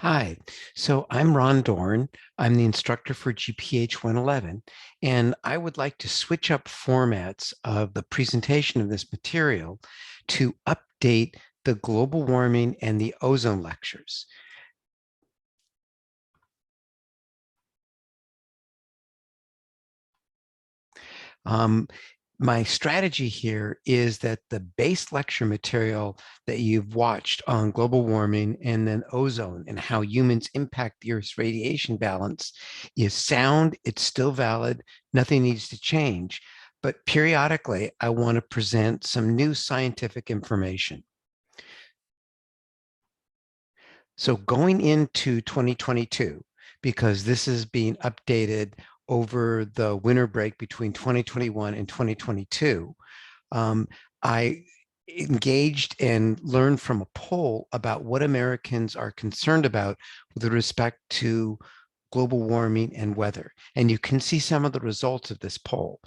Hi, so I'm Ron Dorn. I'm the instructor for GPH 111, and I would like to switch up formats of the presentation of this material to update the global warming and the ozone lectures. Um, my strategy here is that the base lecture material that you've watched on global warming and then ozone and how humans impact the Earth's radiation balance is sound, it's still valid, nothing needs to change. But periodically, I want to present some new scientific information. So going into 2022, because this is being updated over the winter break between 2021 and 2022, I engaged and learned from a poll about what Americans are concerned about with respect to global warming and weather. And you can see some of the results of this poll.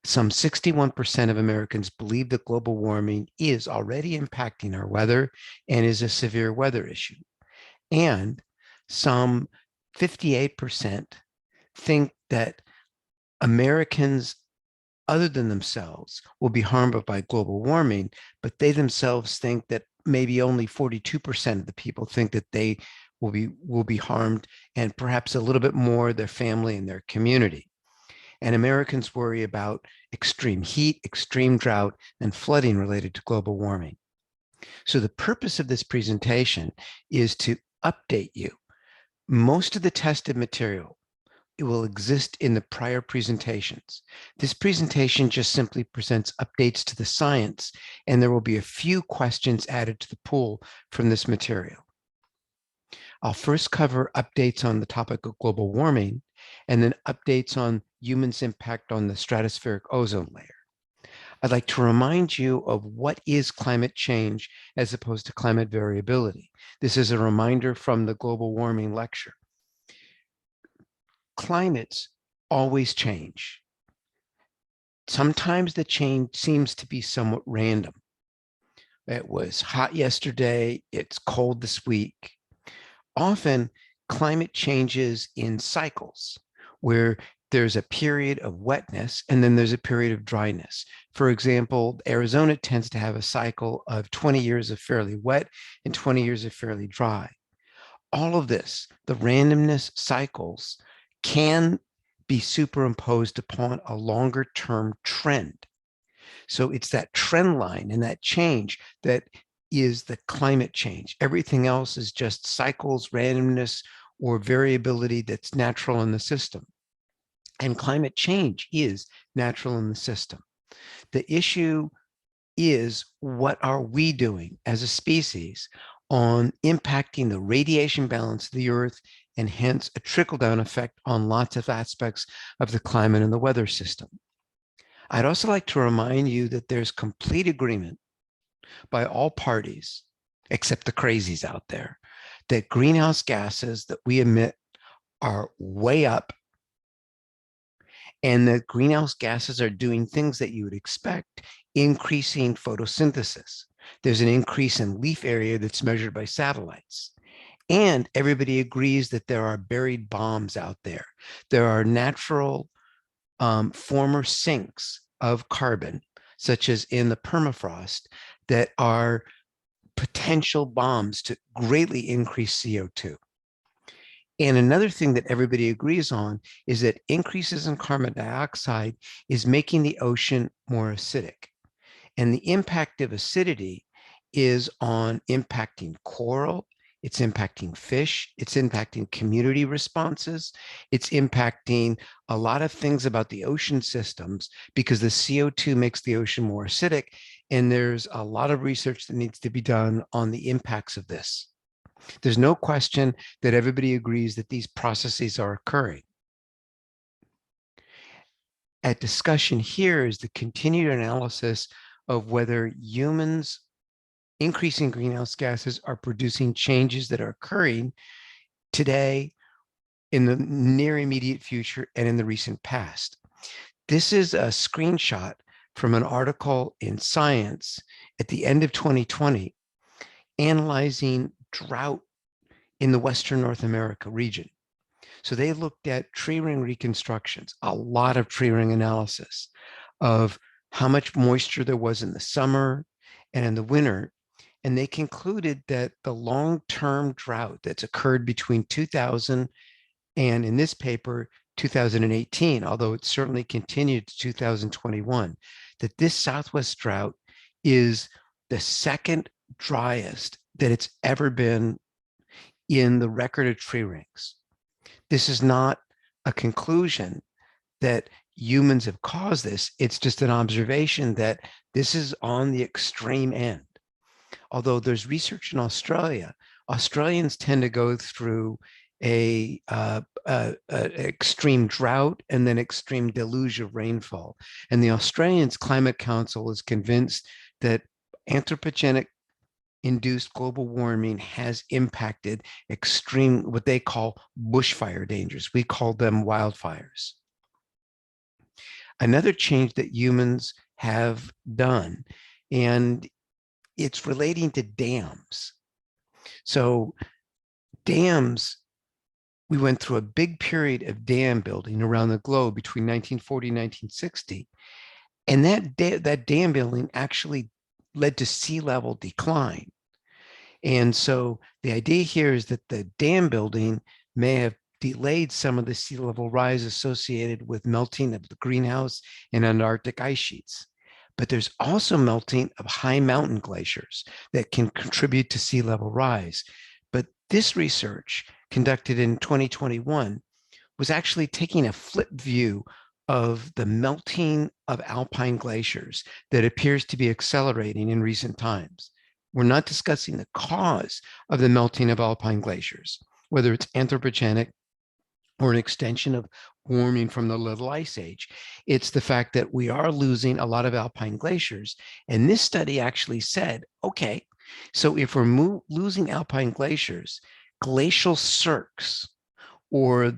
Some 61% of Americans believe that global warming is already impacting our weather and is a severe weather issue. And some 58% think that Americans other than themselves will be harmed by global warming, but they themselves think that maybe only 42% of the people think that they will be harmed, and perhaps a little bit more their family and their community. And Americans worry about extreme heat, extreme drought, and flooding related to global warming. So the purpose of this presentation is to update you. Most of the tested material, it will exist in the prior presentations. This presentation just simply presents updates to the science, and there will be a few questions added to the pool from this material. I'll first cover updates on the topic of global warming, and then updates on humans' impact on the stratospheric ozone layer. I'd like to remind you of what is climate change as opposed to climate variability. This is a reminder from the global warming lecture. Climates always change. Sometimes the change seems to be somewhat random. It was hot yesterday, it's cold this week. Often climate changes in cycles where there's a period of wetness and then there's a period of dryness. For example, Arizona tends to have a cycle of 20 years of fairly wet and 20 years of fairly dry. All of this, the randomness cycles, can be superimposed upon a longer term trend. So it's that trend line and that change that is the climate change. Everything else is just cycles, randomness, or variability that's natural in the system. And climate change is natural in the system. The issue is, what are we doing as a species on impacting the radiation balance of the Earth, and hence a trickle-down effect on lots of aspects of the climate and the weather system. I'd also like to remind you that there's complete agreement by all parties, except the crazies out there, that greenhouse gases that we emit are way up, and that greenhouse gases are doing things that you would expect, increasing photosynthesis. There's an increase in leaf area that's measured by satellites. And everybody agrees that there are buried bombs out there. There are natural former sinks of carbon, such as in the permafrost, that are potential bombs to greatly increase CO2. And another thing that everybody agrees on is that increases in carbon dioxide is making the ocean more acidic. And the impact of acidity is on impacting coral, it's impacting fish, it's impacting community responses, it's impacting a lot of things about the ocean systems, because the CO2 makes the ocean more acidic, and there's a lot of research that needs to be done on the impacts of this. There's no question that everybody agrees that these processes are occurring. At discussion here is the continued analysis of whether humans increasing greenhouse gases are producing changes that are occurring today, in the near immediate future, and in the recent past. This is a screenshot from an article in Science at the end of 2020, analyzing drought in the Western North America region. So they looked at tree ring reconstructions, a lot of tree ring analysis of how much moisture there was in the summer and in the winter. And they concluded that the long-term drought that's occurred between 2000 and, in this paper, 2018, although it certainly continued to 2021, that this Southwest drought is the second driest that it's ever been in the record of tree rings. This is not a conclusion that humans have caused this. It's just an observation that this is on the extreme end. Although there's research in Australia, Australians tend to go through a extreme drought and then extreme deluge of rainfall. And the Australians Climate Council is convinced that anthropogenic induced global warming has impacted extreme, what they call bushfire dangers. We call them wildfires. Another change that humans have done, and it's relating to dams. So dams, we went through a big period of dam building around the globe between 1940 and 1960. And that dam building actually led to sea level decline. And so the idea here is that the dam building may have delayed some of the sea level rise associated with melting of the greenhouse and Antarctic ice sheets. But there's also melting of high mountain glaciers that can contribute to sea level rise. But this research conducted in 2021 was actually taking a flip view of the melting of alpine glaciers that appears to be accelerating in recent times. We're not discussing the cause of the melting of alpine glaciers, whether it's anthropogenic or an extension of warming from the Little Ice Age. It's the fact that we are losing a lot of alpine glaciers. And this study actually said, okay, so if we're losing alpine glaciers, glacial cirques, or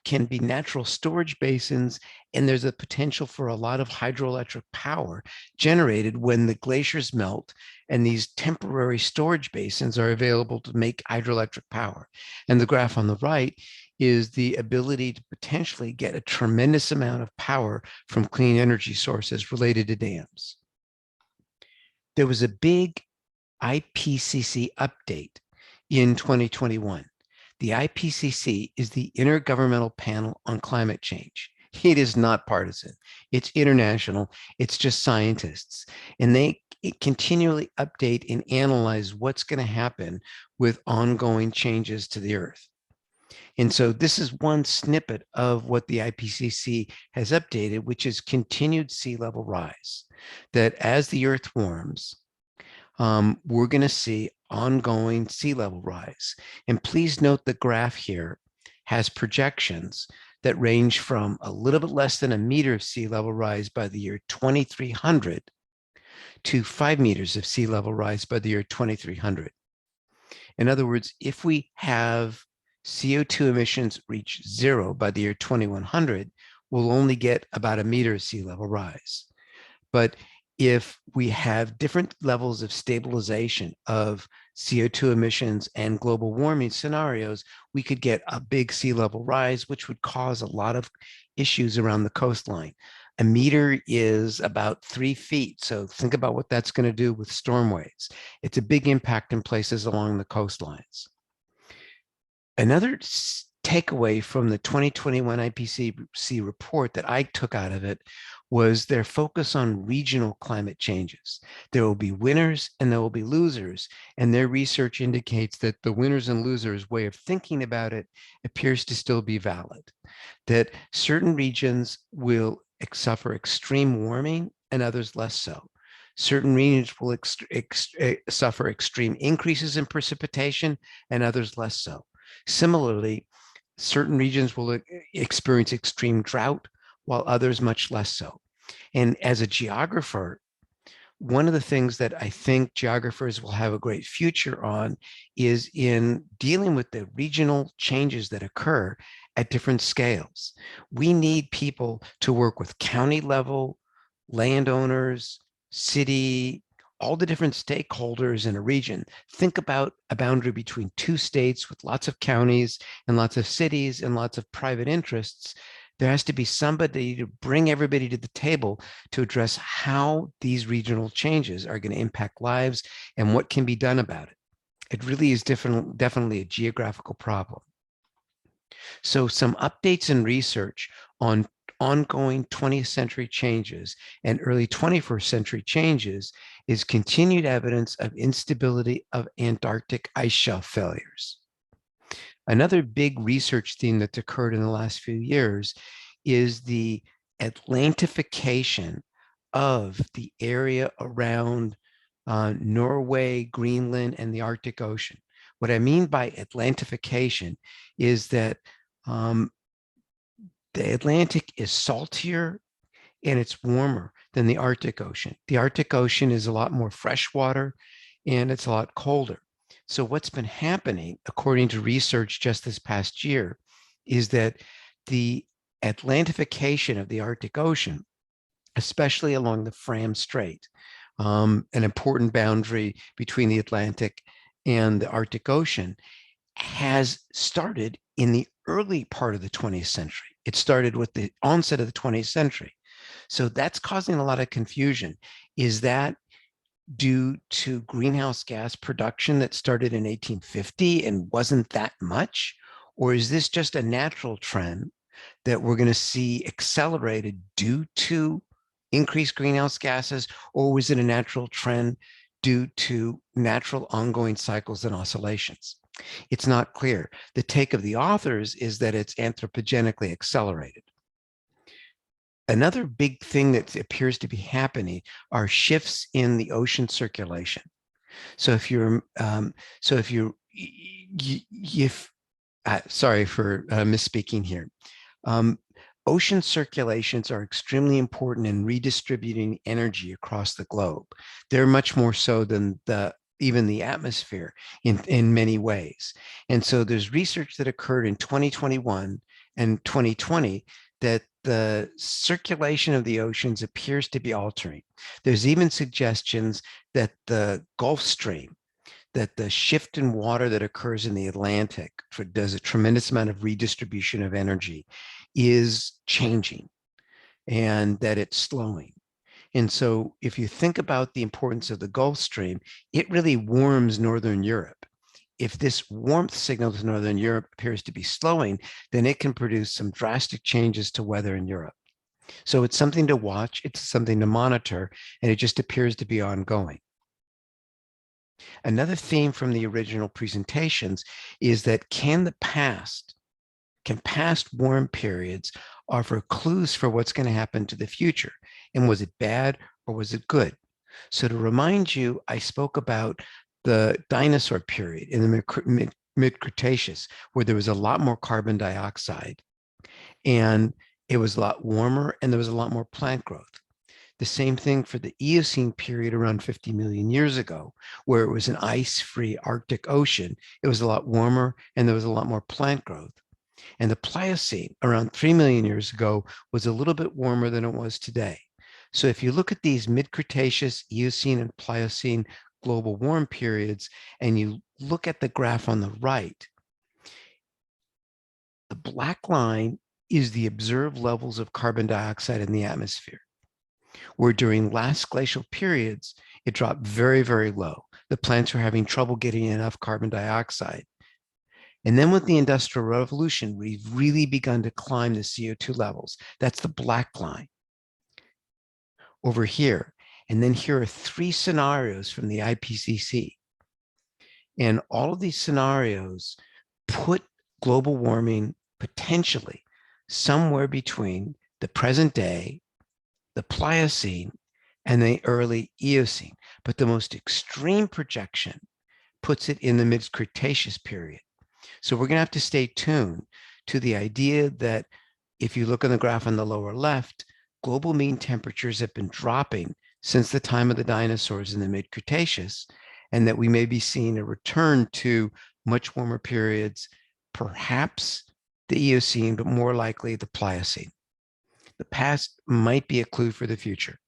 can be natural storage basins, and there's a potential for a lot of hydroelectric power generated when the glaciers melt, and these temporary storage basins are available to make hydroelectric power. And the graph on the right is the ability to potentially get a tremendous amount of power from clean energy sources related to dams. There was a big IPCC update in 2021. The IPCC is the Intergovernmental Panel on Climate Change. It is not partisan. It's international. It's just scientists. And they continually update and analyze what's going to happen with ongoing changes to the Earth. And so this is one snippet of what the IPCC has updated, which is continued sea level rise. That as the Earth warms, we're going to see ongoing sea level rise. And please note the graph here has projections that range from a little bit less than a meter of sea level rise by the year 2300 to 5 meters of sea level rise by the year 2300. In other words, if we have CO2 emissions reach zero by the year 2100, we'll only get about a meter of sea level rise. But if we have different levels of stabilization of CO2 emissions and global warming scenarios, we could get a big sea level rise, which would cause a lot of issues around the coastline. A meter is about 3 feet. So think about what that's going to do with storm waves. It's a big impact in places along the coastlines. Another takeaway from the 2021 IPCC report that I took out of it was their focus on regional climate changes. There will be winners and there will be losers, and their research indicates that the winners and losers way of thinking about it appears to still be valid, that certain regions will suffer extreme warming and others less so. Certain regions will suffer extreme increases in precipitation and others less so. Similarly, certain regions will experience extreme drought, while others much less so. And as a geographer, one of the things that I think geographers will have a great future on is in dealing with the regional changes that occur at different scales. We need people to work with county level, landowners, city, all the different stakeholders in a region. Think about a boundary between two states with lots of counties and lots of cities and lots of private interests. There has to be somebody to bring everybody to the table to address how these regional changes are going to impact lives and what can be done about it. It really is definitely a geographical problem. So some updates and research on ongoing 20th century changes and early 21st century changes is continued evidence of instability of Antarctic ice shelf failures. Another big research theme that's occurred in the last few years is the Atlantification of the area around Norway, Greenland, and the Arctic Ocean. What I mean by Atlantification is that um, the Atlantic is saltier and it's warmer than the Arctic Ocean. The Arctic Ocean is a lot more freshwater and it's a lot colder. So what's been happening, according to research just this past year, is that the Atlantification of the Arctic Ocean, especially along the Fram Strait, an important boundary between the Atlantic and the Arctic Ocean, has started in the early part of the 20th century. It started with the onset of the 20th century. So that's causing a lot of confusion. Is that due to greenhouse gas production that started in 1850 and wasn't that much? Or is this just a natural trend that we're going to see accelerated due to increased greenhouse gases? Or was it a natural trend due to natural ongoing cycles and oscillations? It's not clear. The take of the authors is that it's anthropogenically accelerated. Another big thing that appears to be happening are shifts in the ocean circulation. So if you're, sorry for misspeaking here. Ocean circulations are extremely important in redistributing energy across the globe. They're much more so than even the atmosphere in many ways. And so there's research that occurred in 2021 and 2020 that the circulation of the oceans appears to be altering. There's even suggestions that the Gulf Stream, that the shift in water that occurs in the Atlantic does a tremendous amount of redistribution of energy, is changing and that it's slowing. And so if you think about the importance of the Gulf Stream, it really warms Northern Europe. If this warmth signal to Northern Europe appears to be slowing, then it can produce some drastic changes to weather in Europe. So it's something to watch, it's something to monitor, and it just appears to be ongoing. Another theme from the original presentations is that can past warm periods offer clues for what's going to happen to the future? And was it bad or was it good? So to remind you, I spoke about the dinosaur period in the mid-Cretaceous, where there was a lot more carbon dioxide and it was a lot warmer and there was a lot more plant growth. The same thing for the Eocene period around 50 million years ago, where it was an ice-free Arctic Ocean. It was a lot warmer and there was a lot more plant growth. And the Pliocene around 3 million years ago was a little bit warmer than it was today. So if you look at these mid-Cretaceous, Eocene, and Pliocene global warm periods, and you look at the graph on the right, the black line is the observed levels of carbon dioxide in the atmosphere, where during last glacial periods, it dropped very, very low. The plants were having trouble getting enough carbon dioxide. And then with the Industrial Revolution, we've really begun to climb the CO2 levels. That's the black line over here. And then here are 3 scenarios from the IPCC. And all of these scenarios put global warming potentially somewhere between the present day, the Pliocene, and the early Eocene. But the most extreme projection puts it in the mid-Cretaceous period. So we're going to have to stay tuned to the idea that if you look on the graph on the lower left, global mean temperatures have been dropping since the time of the dinosaurs in the mid-Cretaceous, and that we may be seeing a return to much warmer periods, perhaps the Eocene, but more likely the Pliocene. The past might be a clue for the future.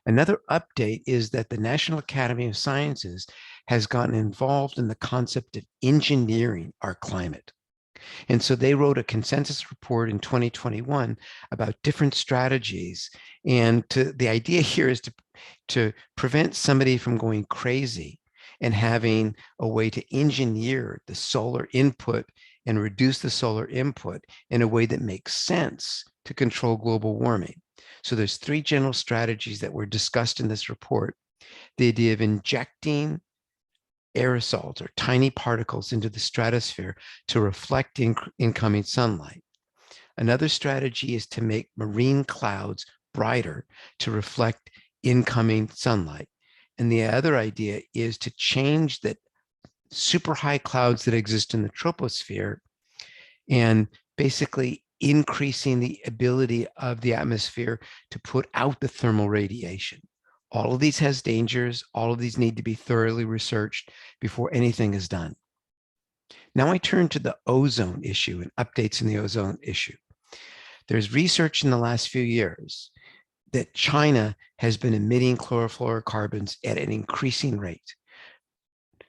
Another update is that the National Academy of Sciences has gotten involved in the concept of engineering our climate. And so they wrote a consensus report in 2021 about different strategies. And the idea here is to prevent somebody from going crazy and having a way to engineer the solar input and reduce the solar input in a way that makes sense to control global warming. So there's three general strategies that were discussed in this report. The idea of injecting aerosols or tiny particles into the stratosphere to reflect incoming sunlight. Another strategy is to make marine clouds brighter to reflect incoming sunlight. And the other idea is to change the super high clouds that exist in the troposphere and basically increasing the ability of the atmosphere to put out the thermal radiation. All of these has dangers. All of these need to be thoroughly researched before anything is done. Now I turn to the ozone issue and updates in the ozone issue. There's research in the last few years that China has been emitting chlorofluorocarbons at an increasing rate.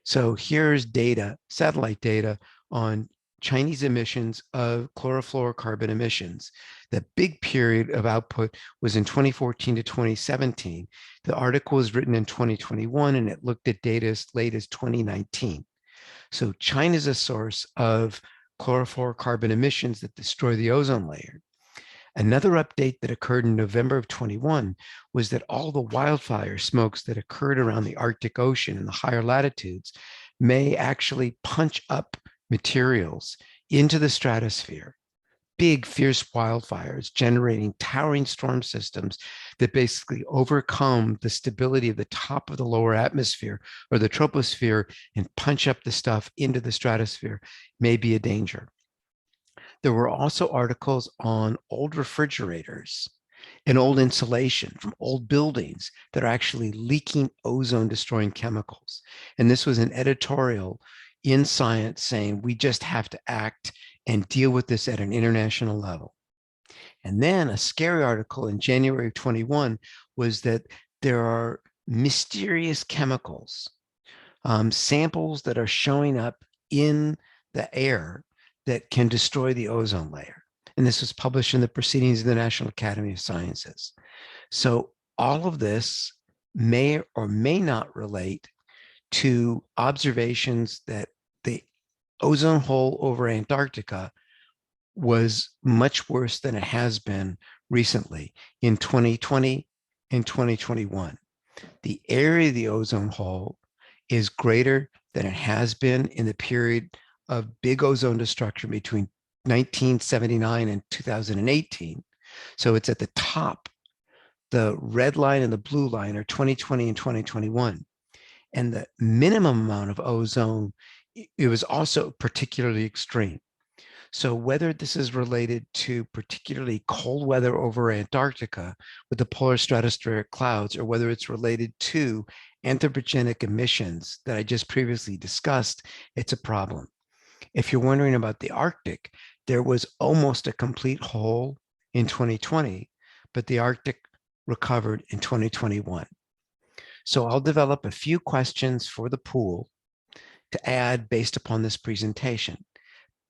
So here's data, satellite data on Chinese emissions of chlorofluorocarbon emissions. The big period of output was in 2014 to 2017. The article was written in 2021 and it looked at data as late as 2019. So China is a source of chlorofluorocarbon emissions that destroy the ozone layer. Another update that occurred in November of 21 was that all the wildfire smokes that occurred around the Arctic Ocean in the higher latitudes may actually punch up materials into the stratosphere. Big, fierce wildfires generating towering storm systems that basically overcome the stability of the top of the lower atmosphere or the troposphere and punch up the stuff into the stratosphere may be a danger. There were also articles on old refrigerators and old insulation from old buildings that are actually leaking ozone destroying chemicals. And this was an editorial in Science saying we just have to act and deal with this at an international level. And then a scary article in January of 21 was that there are mysterious chemicals, samples that are showing up in the air that can destroy the ozone layer. And this was published in the Proceedings of the National Academy of Sciences. So all of this may or may not relate to observations that the ozone hole over Antarctica was much worse than it has been recently in 2020 and 2021. The area of the ozone hole is greater than it has been in the period of big ozone destruction between 1979 and 2018. So it's at the top. The red line and the blue line are 2020 and 2021. And the minimum amount of ozone, it was also particularly extreme. So whether this is related to particularly cold weather over Antarctica with the polar stratospheric clouds, or whether it's related to anthropogenic emissions that I just previously discussed, it's a problem. If you're wondering about the Arctic, there was almost a complete hole in 2020, but the Arctic recovered in 2021. So I'll develop a few questions for the pool to add based upon this presentation.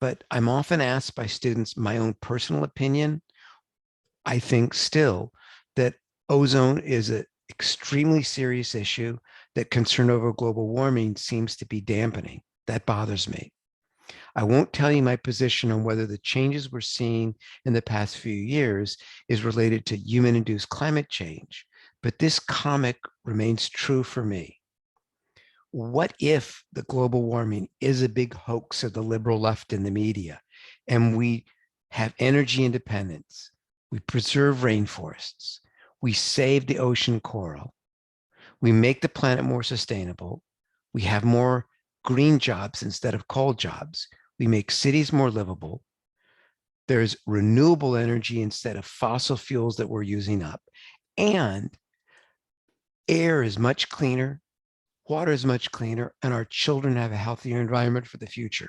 But I'm often asked by students my own personal opinion. I think still that ozone is an extremely serious issue that concern over global warming seems to be dampening. That bothers me. I won't tell you my position on whether the changes we're seeing in the past few years is related to human-induced climate change, but this comic remains true for me. What if the global warming is a big hoax of the liberal left in the media and we have energy independence, we preserve rainforests, we save the ocean coral, we make the planet more sustainable, we have more green jobs instead of coal jobs, we make cities more livable, there's renewable energy instead of fossil fuels that we're using up, and air is much cleaner, water is much cleaner, and our children have a healthier environment for the future.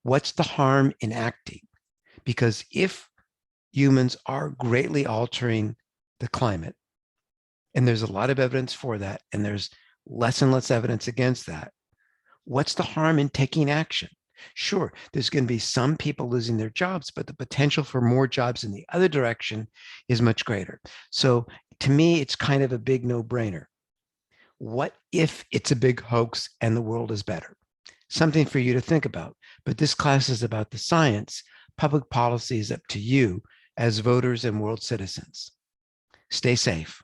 What's the harm in acting? Because if humans are greatly altering the climate, and there's a lot of evidence for that, and there's less and less evidence against that, what's the harm in taking action? Sure, there's going to be some people losing their jobs, but the potential for more jobs in the other direction is much greater. So to me, it's kind of a big no-brainer. What if it's a big hoax and the world is better? Something for you to think about. But this class is about the science. Public policy is up to you as voters and world citizens. Stay safe.